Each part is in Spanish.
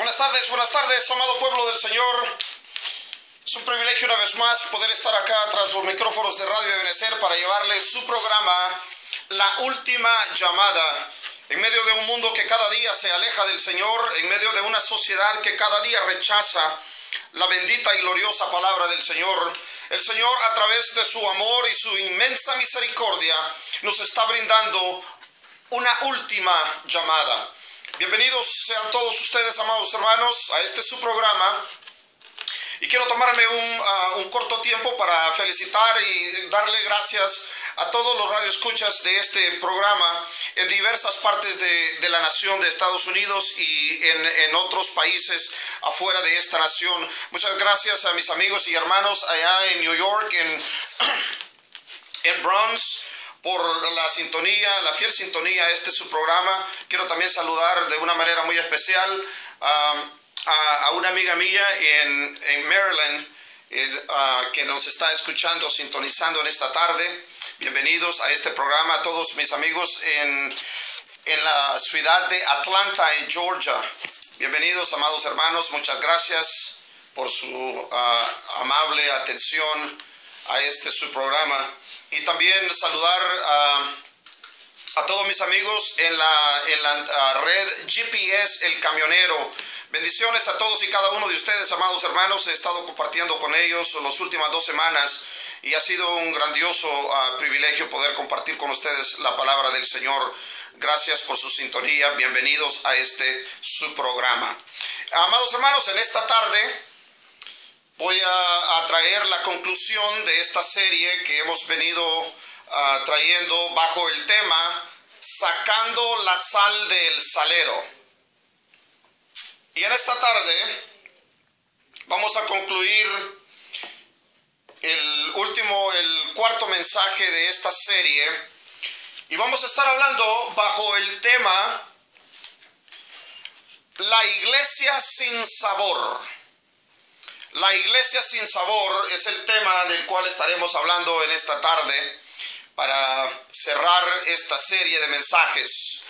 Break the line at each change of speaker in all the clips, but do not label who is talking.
Buenas tardes, amado pueblo del Señor. Es un privilegio una vez más poder estar acá tras los micrófonos de Radio Ebenecer para llevarles su programa, La Última Llamada. En medio de un mundo que cada día se aleja del Señor, en medio de una sociedad que cada día rechaza la bendita y gloriosa palabra del Señor, el Señor, a través de su amor y su inmensa misericordia, nos está brindando una última llamada. Bienvenidos sean todos ustedes, amados hermanos, a este su programa. Y quiero tomarme un corto tiempo para felicitar y darle gracias a todos los radioescuchas de este programa en diversas partes de la nación de Estados Unidos y en otros países afuera de esta nación. Muchas gracias a mis amigos y hermanos allá en New York, en Bronx, por la sintonía, la fiel sintonía a este su programa. Quiero también saludar de una manera muy especial a una amiga mía en Maryland que nos está escuchando, sintonizando en esta tarde. Bienvenidos a este programa a todos mis amigos en la ciudad de Atlanta, en Georgia. Bienvenidos, amados hermanos. Muchas gracias por su amable atención a este su programa. Y también saludar a todos mis amigos en la red GPS El Camionero. Bendiciones a todos y cada uno de ustedes, amados hermanos. He estado compartiendo con ellos las últimas 2 semanas y ha sido un grandioso privilegio poder compartir con ustedes la palabra del Señor. Gracias por su sintonía. Bienvenidos a este su programa. Amados hermanos, en esta tarde voy a traer la conclusión de esta serie que hemos venido trayendo bajo el tema Sacando la sal del salero. Y en esta tarde vamos a concluir el cuarto mensaje de esta serie y vamos a estar hablando bajo el tema La iglesia sin sabor. La iglesia sin sabor es el tema del cual estaremos hablando en esta tarde para cerrar esta serie de mensajes.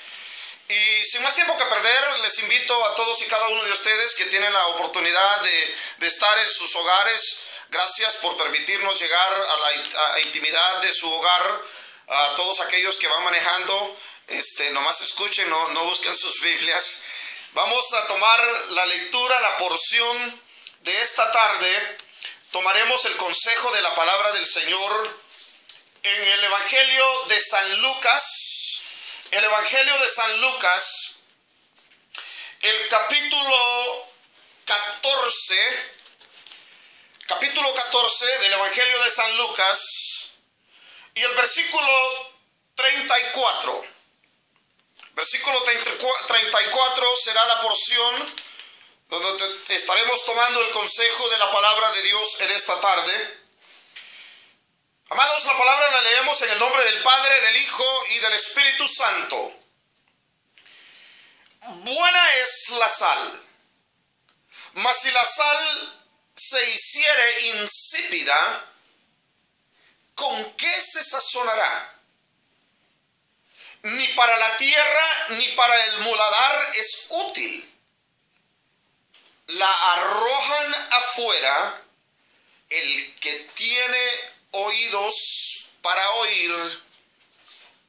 Y sin más tiempo que perder, les invito a todos y cada uno de ustedes que tienen la oportunidad de estar en sus hogares. Gracias por permitirnos llegar a la intimidad de su hogar. A todos aquellos que van manejando, nomás escuchen, no busquen sus Biblias. Vamos a tomar la lectura, la porción de esta tarde. Tomaremos el consejo de la palabra del Señor en el Evangelio de San Lucas. El Evangelio de San Lucas, el capítulo 14 del Evangelio de San Lucas y el versículo 34. Versículo 34 será la porción donde estaremos tomando el consejo de la palabra de Dios en esta tarde. Amados, la palabra la leemos en el nombre del Padre, del Hijo y del Espíritu Santo. Buena es la sal, mas si la sal se hiciere insípida, ¿con qué se sazonará? Ni para la tierra ni para el muladar es útil. La arrojan afuera. El que tiene oídos para oír,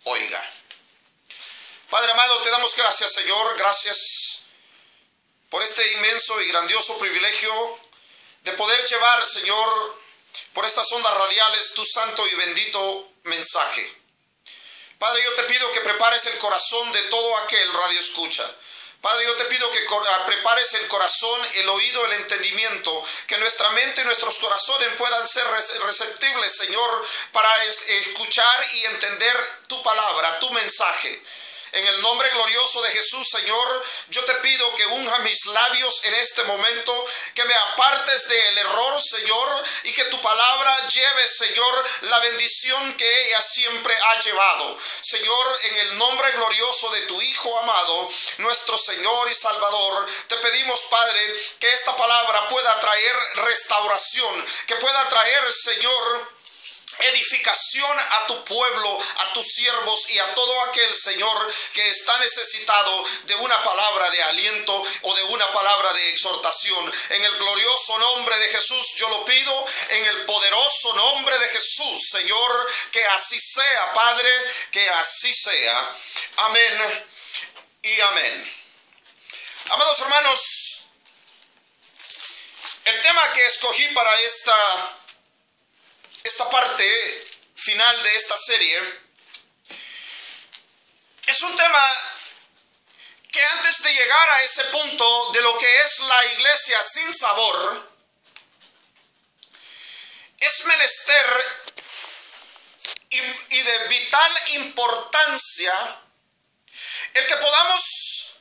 oiga. Padre amado, te damos gracias, Señor. Gracias por este inmenso y grandioso privilegio de poder llevar, Señor, por estas ondas radiales tu santo y bendito mensaje. Padre, yo te pido que prepares el corazón de todo aquel radio escucha. Padre, yo te pido que prepares el corazón, el oído, el entendimiento, que nuestra mente y nuestros corazones puedan ser receptibles, Señor, para escuchar y entender tu palabra, tu mensaje. En el nombre glorioso de Jesús, Señor, yo te pido que unja mis labios en este momento, que me apartes del error, Señor, y que tu palabra lleve, Señor, la bendición que ella siempre ha llevado. Señor, en el nombre glorioso de tu Hijo amado, nuestro Señor y Salvador, te pedimos, Padre, que esta palabra pueda traer restauración, que pueda traer, Señor, edificación a tu pueblo, a tus siervos y a todo aquel, Señor, que está necesitado de una palabra de aliento o de una palabra de exhortación. En el glorioso nombre de Jesús yo lo pido, en el poderoso nombre de Jesús, Señor, que así sea, Padre, que así sea. Amén y amén. Amados hermanos, el tema que escogí para esta parte final de esta serie es un tema que antes de llegar a ese punto de lo que es la iglesia sin sabor, es menester y de vital importancia el que podamos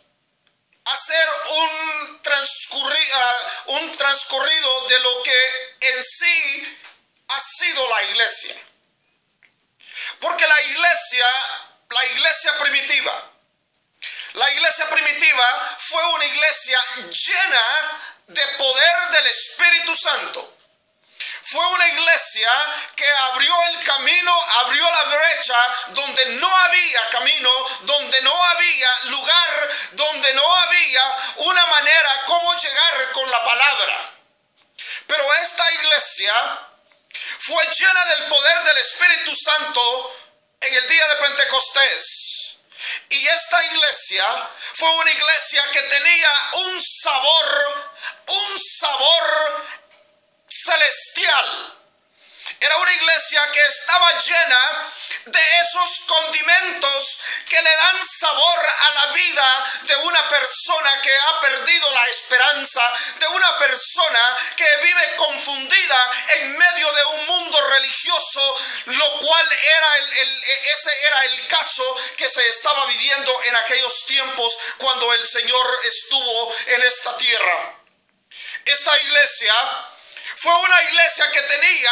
hacer un transcurrido de lo que en sí ha sido la iglesia. Porque la iglesia primitiva fue una iglesia llena de poder del Espíritu Santo. Fue una iglesia que abrió el camino, abrió la brecha donde no había camino, donde no había lugar, donde no había una manera cómo llegar con la palabra. Pero esta iglesia fue llena del poder del Espíritu Santo en el día de Pentecostés. Y esta iglesia fue una iglesia que tenía un sabor celestial. Era una iglesia que estaba llena de esos condimentos que le dan sabor a la vida de una persona que ha perdido la esperanza, de una persona que vive confundida en medio de un mundo religioso, lo cual ese era el caso que se estaba viviendo en aquellos tiempos cuando el Señor estuvo en esta tierra. Esta iglesia fue una iglesia que tenía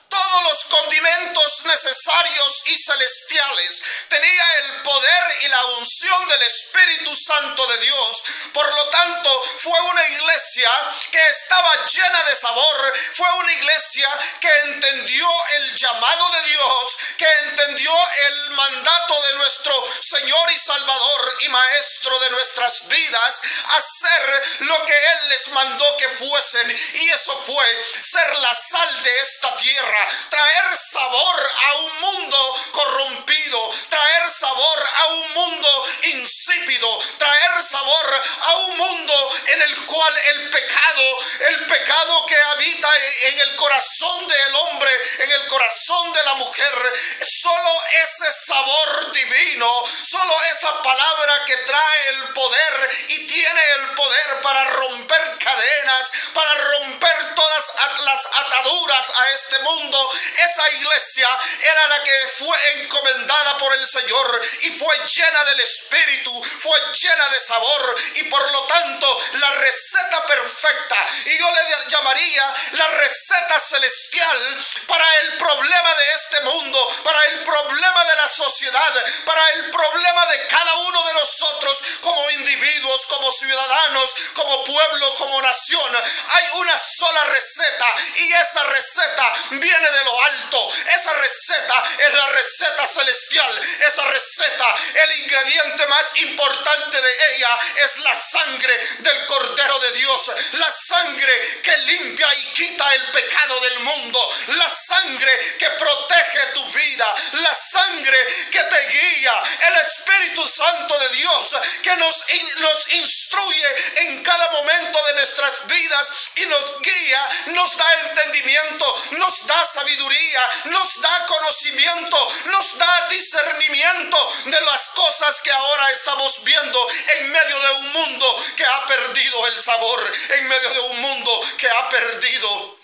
todos los condimentos necesarios y celestiales. Tenía el poder y la unción del Espíritu Santo de Dios. Por lo tanto, fue una iglesia que estaba llena de sabor. Fue una iglesia que entendió el llamado de Dios, que entendió el mandato de nuestro Señor y Salvador y Maestro de nuestras vidas, hacer lo que Él les mandó que fuesen. Y eso fue ser la sal de esta tierra. Traer sabor a un mundo corrompido, traer sabor a un mundo insípido, traer sabor a un mundo en el cual el pecado que habita en el corazón del hombre, en el corazón de la mujer, solo ese sabor divino, solo esa palabra que trae el poder y tiene el poder para romper cadenas, para romper todas las ataduras a este mundo. Esa iglesia era la que fue encomendada por el Señor y fue llena del Espíritu, fue llena de sabor y por lo tanto la receta perfecta, y yo le llamaría la receta celestial para el problema de este mundo, para el problema de la sociedad, para el problema de cada uno de nosotros como individuos, como ciudadanos, como pueblo, como nación. Hay una sola receta y esa receta viene de lo alto. Esa receta es la receta celestial. Esa receta, el ingrediente más importante de ella es la sangre del Cordero de Dios, la sangre que limpia y quita el pecado del mundo, la sangre que protege tu vida, la sangre que te guía, el Espíritu Santo de Dios que nos instruye en cada momento de nuestras vidas y nos guía, nos da entendimiento, nos da sabiduría, nos da conocimiento, nos da discernimiento de las cosas que ahora estamos viendo en medio de un mundo que ha perdido el sabor, en medio de un mundo que ha perdido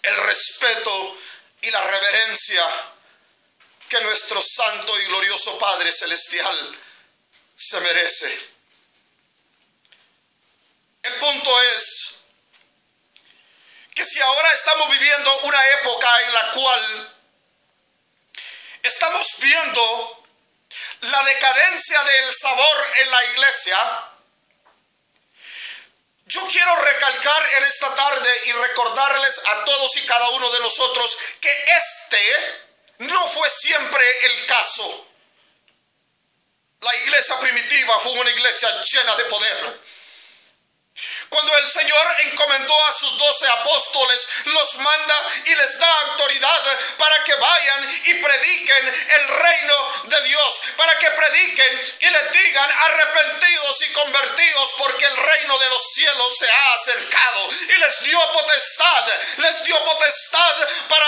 el respeto y la reverencia que nuestro santo y glorioso Padre Celestial se merece. El punto es que si ahora estamos viviendo una época en la cual estamos viendo la decadencia del sabor en la iglesia, Yo quiero recalcar en esta tarde y recordarles a todos y cada uno de nosotros que este no fue siempre el caso. La iglesia primitiva fue una iglesia llena de poder. Cuando el Señor encomendó a sus 12 apóstoles, los manda y les da autoridad para que vayan y prediquen el reino de Dios, para que prediquen y les digan arrepentidos y convertidos porque el reino de los cielos se ha acercado. Y les dio potestad para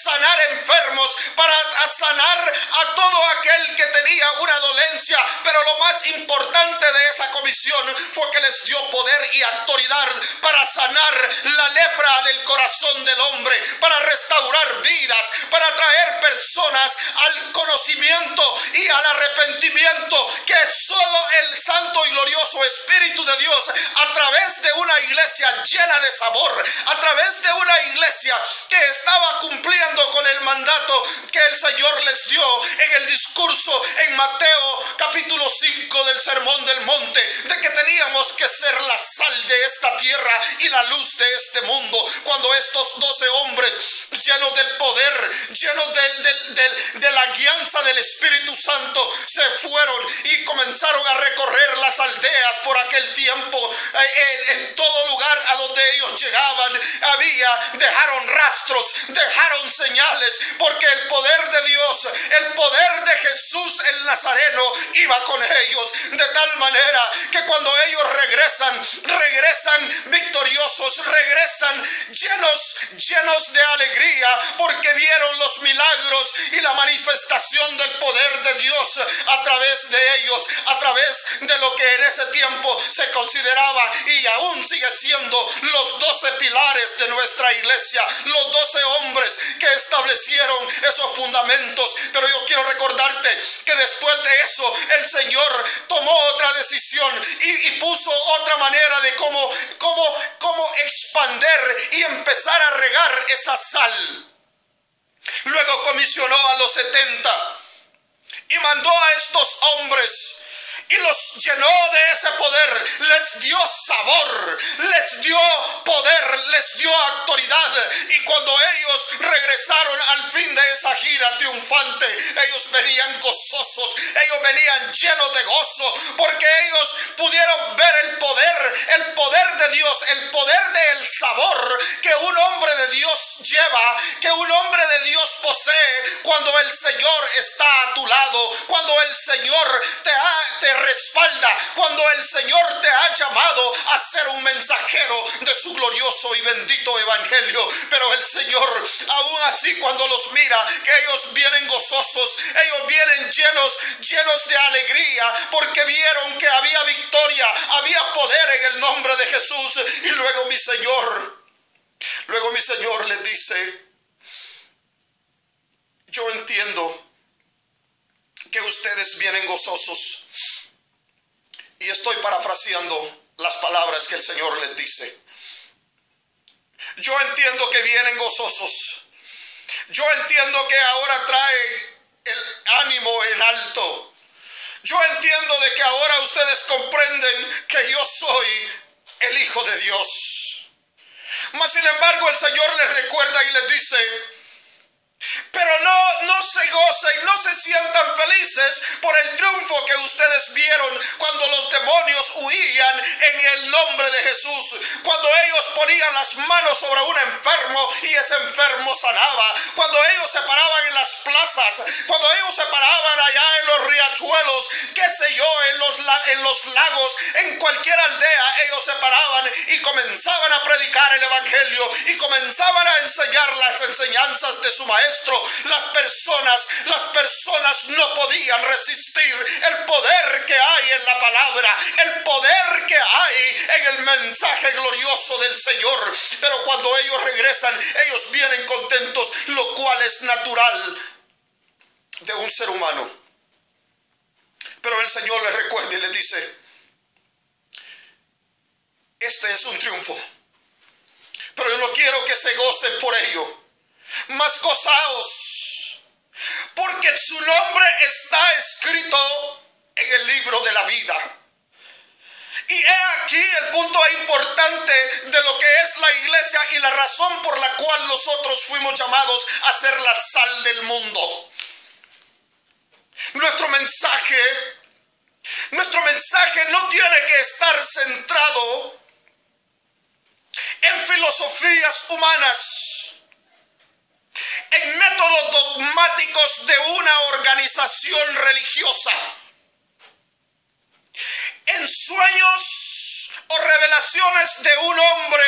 sanar enfermos, para sanar a todo aquel que tenía una dolencia. Pero lo más importante de esa comisión fue que les dio poder y autoridad para sanar la lepra del corazón del hombre, para restaurar vidas, para traer personas al conocimiento y al arrepentimiento que solo el santo y glorioso Espíritu de Dios, a través de una iglesia llena de sabor, a través de una iglesia que estaba cumpliendo con el mandato que el Señor les dio en el discurso en Mateo capítulo 5 del Sermón del Monte, de que teníamos que ser la sal de esta tierra y la luz de este mundo. Cuando estos 12 hombres llenos del poder, llenos de la guianza del Espíritu Santo, se fueron y comenzaron a recorrer las aldeas por aquel tiempo, en todo lugar a donde ellos llegaban dejaron rastros, dejaron señales, porque el poder de Dios, el poder de Jesús el Nazareno iba con ellos, de tal manera que cuando ellos regresan victoriosos, regresan llenos de alegría, porque vieron los milagros y la manifestación del poder de Dios a través de ellos, a través de lo que en ese tiempo se consideraba y aún sigue siendo los 12 pilares de nuestra iglesia, los 12 hombres que establecieron esos fundamentos. Pero yo quiero recordarte que después de eso el Señor tomó otra decisión y puso otra manera de cómo expander y empezar a regar esa sal. Luego comisionó a los 70 y mandó a estos hombres y los llenó de ese poder, les dio sabor, les dio poder, les dio autoridad. Y cuando ellos regresaron al fin de esa gira triunfante, ellos venían gozosos, ellos venían llenos de gozo, porque ellos pudieron ver el poder de Dios, el poder del sabor que un hombre de Dios lleva, que un hombre de Dios posee cuando el Señor está a tu lado, cuando el Señor te respalda, cuando el Señor te ha llamado a ser un mensajero de su glorioso y bendito evangelio. Pero el Señor, aún así, cuando los mira, que ellos vienen gozosos, ellos vienen llenos de alegría, porque vieron que había victoria, había poder en el nombre de Jesús. Y luego mi Señor les dice: yo entiendo que ustedes vienen gozosos. Y estoy parafraseando las palabras que el Señor les dice. Yo entiendo que vienen gozosos. Yo entiendo que ahora trae el ánimo en alto. Yo entiendo de que ahora ustedes comprenden que yo soy el Hijo de Dios. Mas sin embargo el Señor les recuerda y les dice: pero no se gocen, no se sientan felices por el triunfo que ustedes vieron cuando los demonios huían en el nombre de Jesús, cuando ellos ponían las manos sobre un enfermo y ese enfermo sanaba, cuando ellos se paraban en las plazas, cuando ellos se paraban allá en los riachuelos, qué sé yo, en los lagos, en cualquier aldea, ellos se paraban y comenzaban a predicar el evangelio y comenzaban a enseñar las enseñanzas de su maestro. Las personas no podían resistir el poder que hay en la palabra, el poder que hay en el mensaje glorioso del Señor. Pero cuando ellos regresan, ellos vienen contentos, lo cual es natural de un ser humano. Pero el Señor les recuerda y les dice: este es un triunfo, pero yo no quiero que se gocen por ello. Mas gozaos, porque su nombre está escrito en el libro de la vida. Y he aquí aquí el punto importante de lo que es la iglesia y la razón por la cual nosotros fuimos llamados a ser la sal del mundo. Nuestro mensaje no tiene que estar centrado en filosofías humanas, en métodos dogmáticos de una organización religiosa, en sueños o revelaciones de un hombre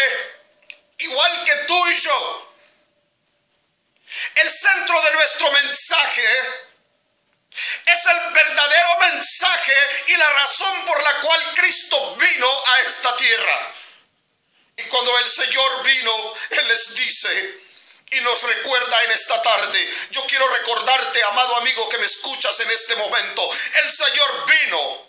igual que tú y yo. El centro de nuestro mensaje es el verdadero mensaje y la razón por la cual Cristo vino a esta tierra. Y cuando el Señor vino, Él les dice y nos recuerda en esta tarde. Yo quiero recordarte, amado amigo que me escuchas en este momento, el Señor vino.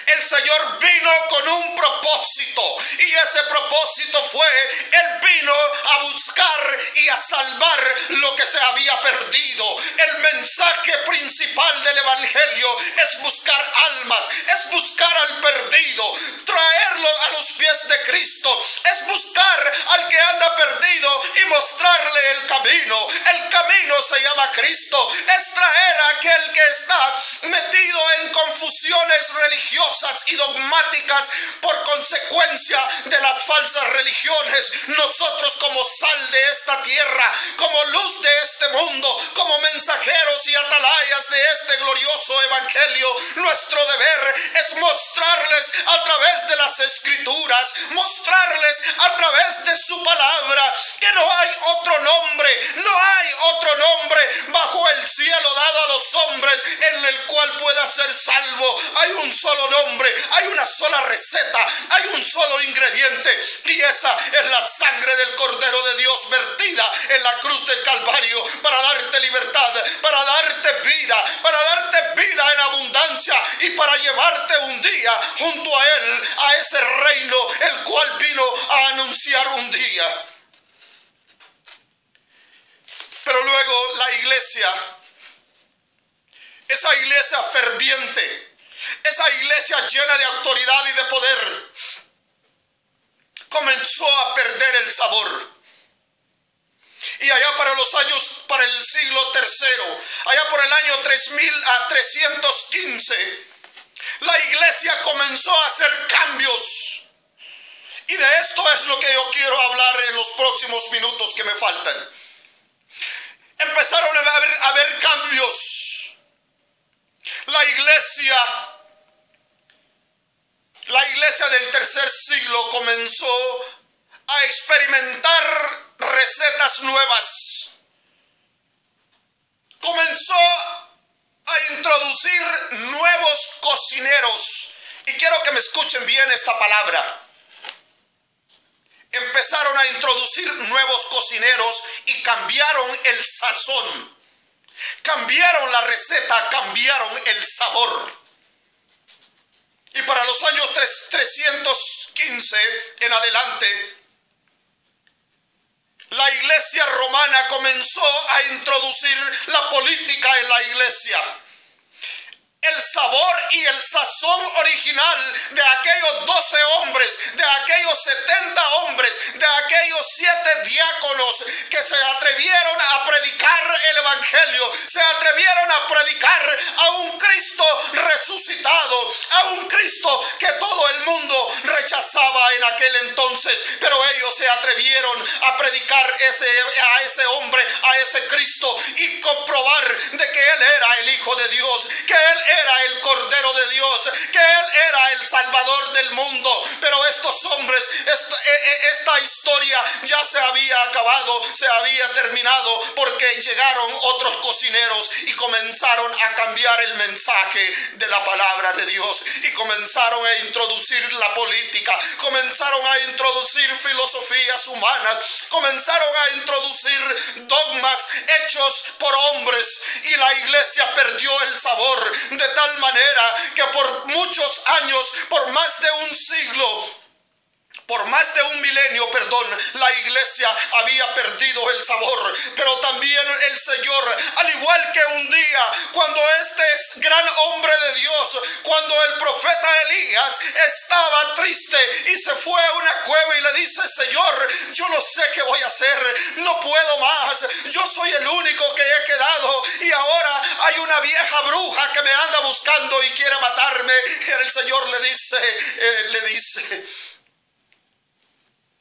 El Señor vino con un propósito, y ese propósito fue, Él vino a buscar y a salvar lo que se había perdido. El mensaje principal del Evangelio es buscar almas, es buscar al perdido, traerlo a los pies de Cristo, es buscar al que anda perdido y mostrarle el camino. El camino se llama Cristo, es traer a aquel que está metido en confusiones religiosas y dogmáticas por consecuencia de las falsas religiones. Nosotros, como sal de esta tierra, como luz de este mundo, como mensajeros y atalayas de este glorioso evangelio, nuestro deber es mostrarles a través de las escrituras, mostrarles a través de su palabra que no hay otro nombre, no hay otro nombre bajo el cielo dado a los hombres en el cual pueda ser salvo. Hay un solo nombre, hay una sola receta, hay un solo ingrediente, y esa es la sangre del Cordero de Dios vertida en la cruz del Calvario para darte libertad, para darte vida en abundancia y para llevarte un día junto a Él, a ese reino el cual vino a anunciar un día. Pero luego la iglesia, esa iglesia ferviente, esa iglesia llena de autoridad y de poder, comenzó a perder el sabor. Y allá para el siglo III, allá por el año 315, la iglesia comenzó a hacer cambios. Y de esto es lo que yo quiero hablar en los próximos minutos que me faltan. Empezaron a haber cambios. La iglesia del tercer siglo comenzó a experimentar recetas nuevas. Comenzó a introducir nuevos cocineros. Y quiero que me escuchen bien esta palabra. Empezaron a introducir nuevos cocineros y cambiaron el sazón. Cambiaron la receta, cambiaron el sabor. Y para los años 315 en adelante, la iglesia romana comenzó a introducir la política en la iglesia. El sabor y el sazón original de aquellos 12 hombres, de aquellos 70 hombres, de aquellos 7 diáconos que se atrevieron a predicar el evangelio, se atrevieron a predicar a un Cristo resucitado, a un Cristo que todo el mundo rechazaba en aquel entonces, pero ellos se atrevieron a predicar a ese hombre, a ese Cristo, y comprobar de que Él era el Hijo de Dios, que Él era el Cordero de Dios, que Él era el Salvador del mundo. Pero estos hombres, esta historia ya se había acabado, se había terminado, porque llegaron otros cocineros y comenzaron a cambiar el mensaje de la palabra de Dios, y comenzaron a introducir la política, comenzaron a introducir filosofías humanas, comenzaron a introducir dogmas hechos por hombres, y la iglesia perdió el sabor, de tal manera que por muchos años, por más de un siglo, por más de un milenio, la iglesia había perdido el sabor. Pero también el Señor, al igual que un día, cuando este gran hombre de Dios, cuando el profeta Elías estaba triste y se fue a una cueva y le dice: Señor, yo no sé qué voy a hacer, no puedo más, yo soy el único que he quedado y ahora hay una vieja bruja que me anda buscando y quiere matarme. Y el Señor le dice: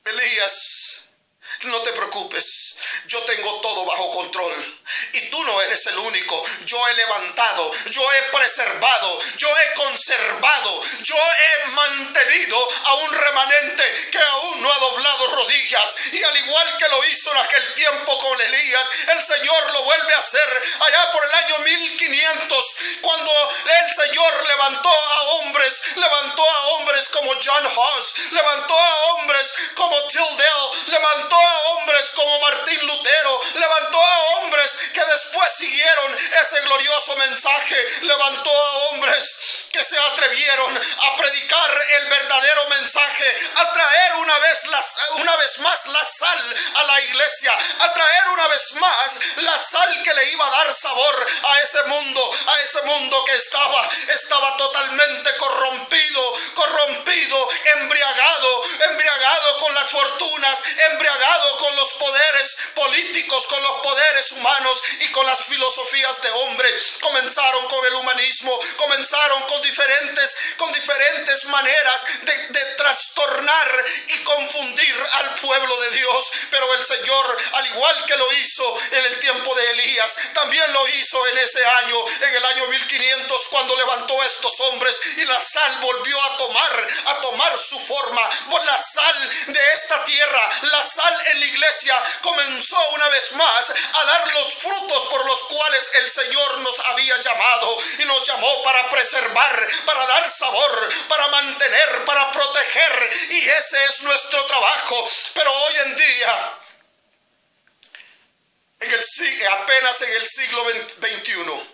Elías, no te preocupes, yo tengo todo bajo control y tú no eres el único. Yo he levantado, yo he preservado, yo he conservado, yo he mantenido a un remanente que aún no ha doblado rodillas, y al igual que lo hizo en aquel tiempo con Elías, el Señor lo vuelve a hacer allá por el año 1500, cuando el Señor levantó a hombres como John Huss, levantó a hombres como Tyndale, levantó a hombres como Martín Lutero, levantó a hombres que después siguieron ese glorioso mensaje, levantó a hombres que se atrevieron a predicar el verdadero mensaje, a traer una vez más la sal a la iglesia, a traer una vez más la sal que le iba a dar sabor a ese mundo que estaba totalmente corrompido, embriagado con las fortunas, embriagado con los poderes políticos, con los poderes humanos y con las filosofías de hombre. Comenzaron con el humanismo, comenzaron con diferentes maneras de trastornar y confundir al pueblo de Dios, pero el Señor, al igual que lo hizo en el tiempo de Elías, también lo hizo en ese año, en el año 1500, cuando levantó a estos hombres y la sal volvió a tomar su forma. Por la sal de esta tierra, la sal en la iglesia comenzó una vez más a dar los frutos por los cuales el Señor nos había llamado, y nos llamó para preservar, para dar sabor, para mantener, para proteger, y ese es nuestro trabajo. Pero hoy en día, apenas en el siglo XXI,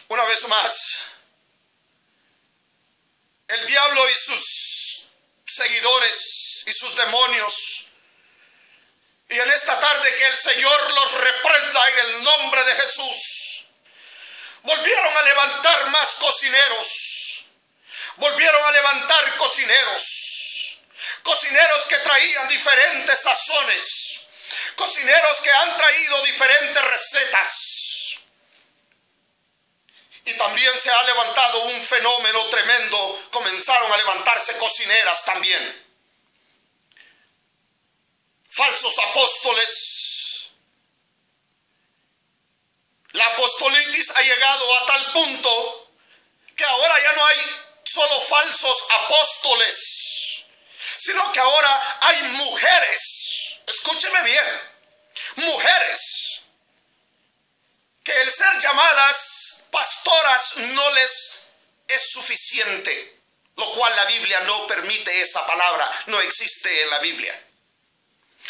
una vez más, el diablo y sus seguidores y sus demonios, y en esta tarde que el Señor los reprenda en el nombre de Jesús, volvieron a levantar más cocineros, volvieron a levantar cocineros que traían diferentes sazones, cocineros que han traído diferentes recetas. Y también se ha levantado un fenómeno tremendo, comenzaron a levantarse cocineras también. Falsos apóstoles. La apostolitis ha llegado a tal punto que ahora ya no hay solo falsos apóstoles, sino que ahora hay mujeres, escúcheme bien, mujeres, que el ser llamadas pastoras no les es suficiente, lo cual la Biblia no permite. Esa palabra no existe en la Biblia.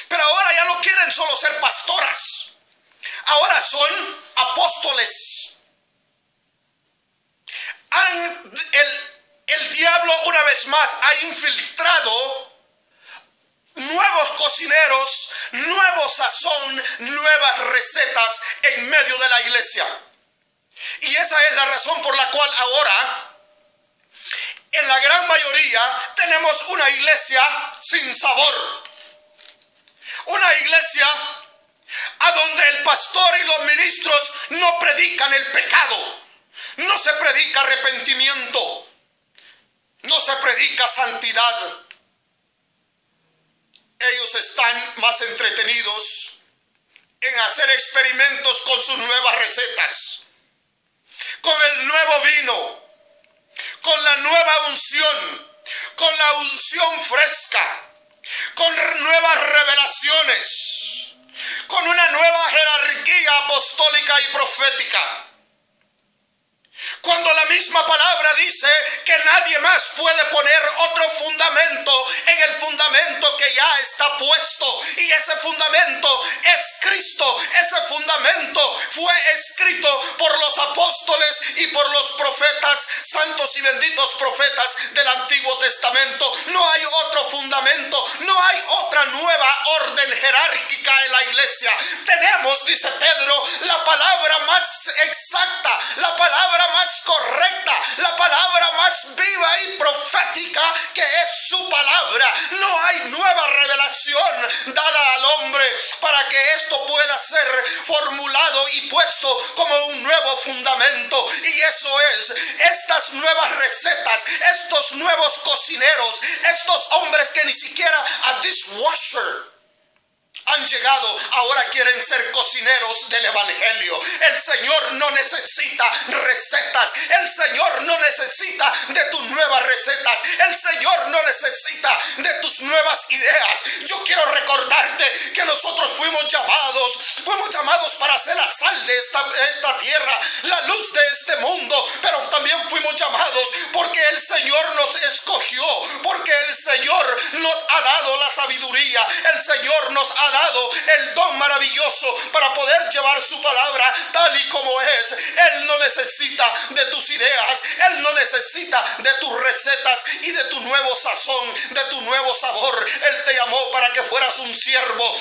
Pero ahora ya no quieren solo ser pastoras, ahora son apóstoles. El diablo una vez más ha infiltrado nuevos cocineros, nuevo sazón, nuevas recetas en medio de la iglesia. Y esa es la razón por la cual ahora, en la gran mayoría, tenemos una iglesia sin sabor. Una iglesia a donde el pastor y los ministros no predican el pecado, no se predica arrepentimiento, no se predica santidad. Ellos están más entretenidos en hacer experimentos con sus nuevas recetas, con el nuevo vino, con la nueva unción, con la unción fresca, con nuevas revelaciones, con una nueva jerarquía apostólica y profética. Cuando la misma palabra dice que nadie más puede poner otro fundamento en el fundamento que ya está puesto, y ese fundamento es Cristo. Ese fundamento fue escrito por los apóstoles y por los profetas, santos y benditos profetas del Antiguo Testamento. No hay otro fundamento, no hay otra nueva orden jerárquica en la iglesia. Tenemos, dice Pedro, la palabra más exacta, la palabra más más correcta, la palabra más viva y profética, que es su palabra. No hay nueva revelación dada al hombre para que esto pueda ser formulado y puesto como un nuevo fundamento. Y eso es, estas nuevas recetas, estos nuevos cocineros, estos hombres que ni siquiera a dishwasher han llegado, ahora quieren ser cocineros del evangelio. El Señor no necesita recetas, el Señor no necesita de tus nuevas recetas, el Señor no necesita de tus nuevas ideas. Yo quiero recordarte que nosotros fuimos llamados para ser la sal de esta tierra, la luz de este mundo, pero también fuimos llamados porque el Señor nos escogió, porque el Señor nos ha dado la sabiduría, el Señor nos ha dado el don maravilloso para poder llevar su palabra tal y como es. Él no necesita de tus ideas, Él no necesita de tus recetas y de tu nuevo sazón, de tu nuevo sabor. Él te llamó para que fueras un siervo,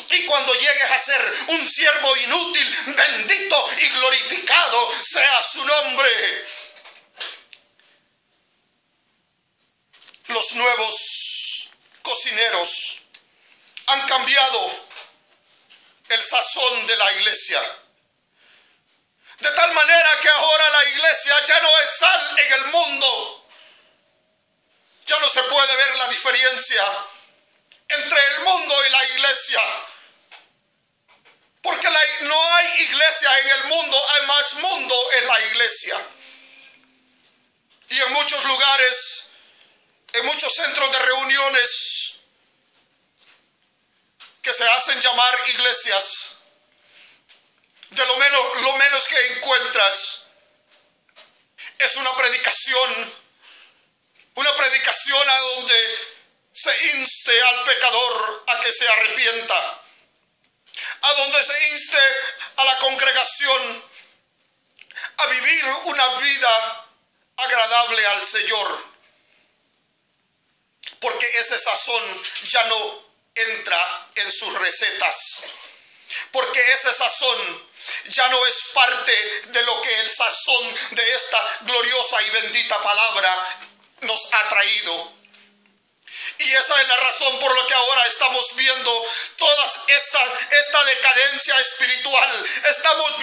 y cuando llegues a ser un siervo inútil, bendito y glorificado sea su nombre. Los nuevos cocineros han cambiado el sazón de la iglesia, de tal manera que ahora la iglesia ya no es sal en el mundo. Ya no se puede ver la diferencia entre el mundo y la iglesia, porque no hay iglesia en el mundo, hay más mundo en la iglesia. Y en muchos lugares, en muchos centros de reuniones que se hacen llamar iglesias, de lo menos que encuentras es una predicación a donde se inste al pecador a que se arrepienta, a donde se inste a la congregación a vivir una vida agradable al Señor, porque ese sazón ya no entra en sus recetas, porque ese sazón ya no es parte de lo que el sazón de esta gloriosa y bendita palabra nos ha traído. Y esa es la razón por la que ahora estamos viendo toda esta decadencia espiritual. Estamos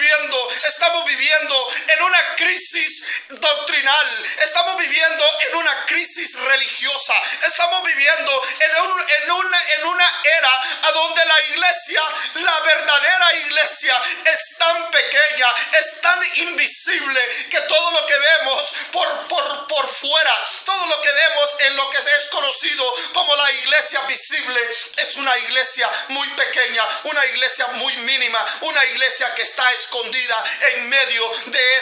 viviendo en una crisis doctrinal. Estamos viviendo en una crisis religiosa. Estamos viviendo en una era a donde la iglesia, la verdadera iglesia, es tan pequeña, es tan invisible, que todo lo que vemos por fuera, todo lo que vemos en lo que es conocido como la iglesia visible, es una iglesia muy pequeña, una iglesia muy mínima, una iglesia que está escondida en medio de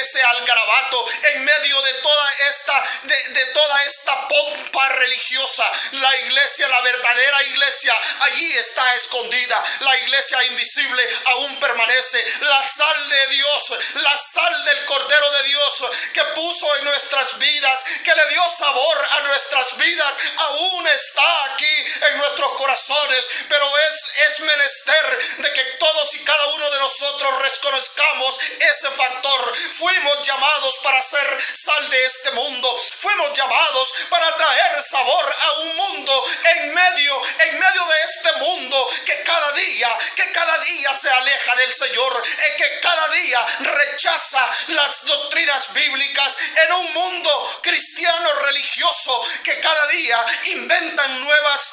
ese algarabato, en medio de toda esta pompa religiosa. La iglesia, la verdadera iglesia, allí está escondida. La iglesia invisible aún permanece. La sal de Dios, la sal del Cordero de Dios, que puso en nuestras vidas, que le dio sabor a nuestras vidas, aún está aquí en nuestros corazones. Pero es menester de que todos y cada uno de nosotros reconozcamos ese factor. Fuimos llamados para ser sal de este mundo. Fuimos llamados para traer sabor a un mundo en medio de este mundo que cada día se aleja del Señor, que cada día rechaza las doctrinas bíblicas, en un mundo cristiano religioso que cada día inventan nuevas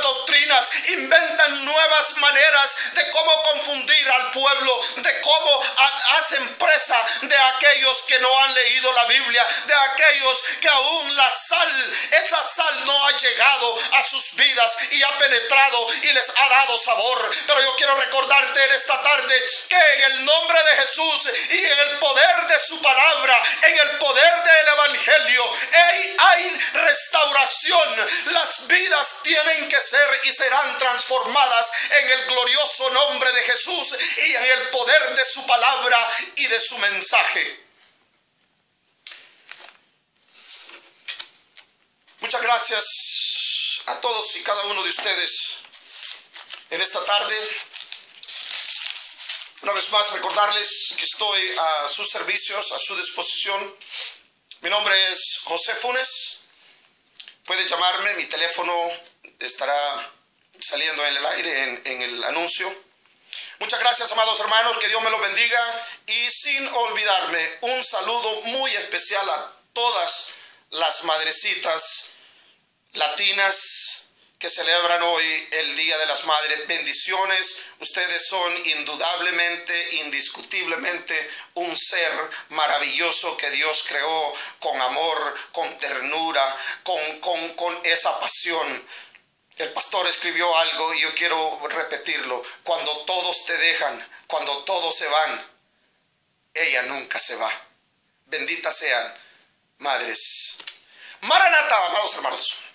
doctrinas, inventan nuevas maneras de cómo confundir al pueblo, de cómo hacen presa de aquellos que no han leído la Biblia, de aquellos que aún esa sal no ha llegado a sus vidas y ha penetrado y les ha dado sabor. Pero yo quiero recordarte en esta tarde que en el nombre de Jesús y en el poder de su palabra, en el poder del evangelio, hay restauración. Las vidas tienen que ser y serán transformadas en el glorioso nombre de Jesús y en el poder de su palabra y de su mensaje. Muchas gracias a todos y cada uno de ustedes en esta tarde. una vez más recordarles que estoy a sus servicios, a su disposición. Mi nombre es José Funes. Puede llamarme, mi teléfono estará saliendo en el aire, en el anuncio. Muchas gracias, amados hermanos, que Dios me los bendiga. Y sin olvidarme, un saludo muy especial a todas las madrecitas latinas que celebran hoy el Día de las Madres. Bendiciones. Ustedes son indudablemente, indiscutiblemente un ser maravilloso que Dios creó con amor, con ternura, con esa pasión. El pastor escribió algo y yo quiero repetirlo. Cuando todos te dejan, cuando todos se van, ella nunca se va. Benditas sean madres. Maranatha, amados hermanos.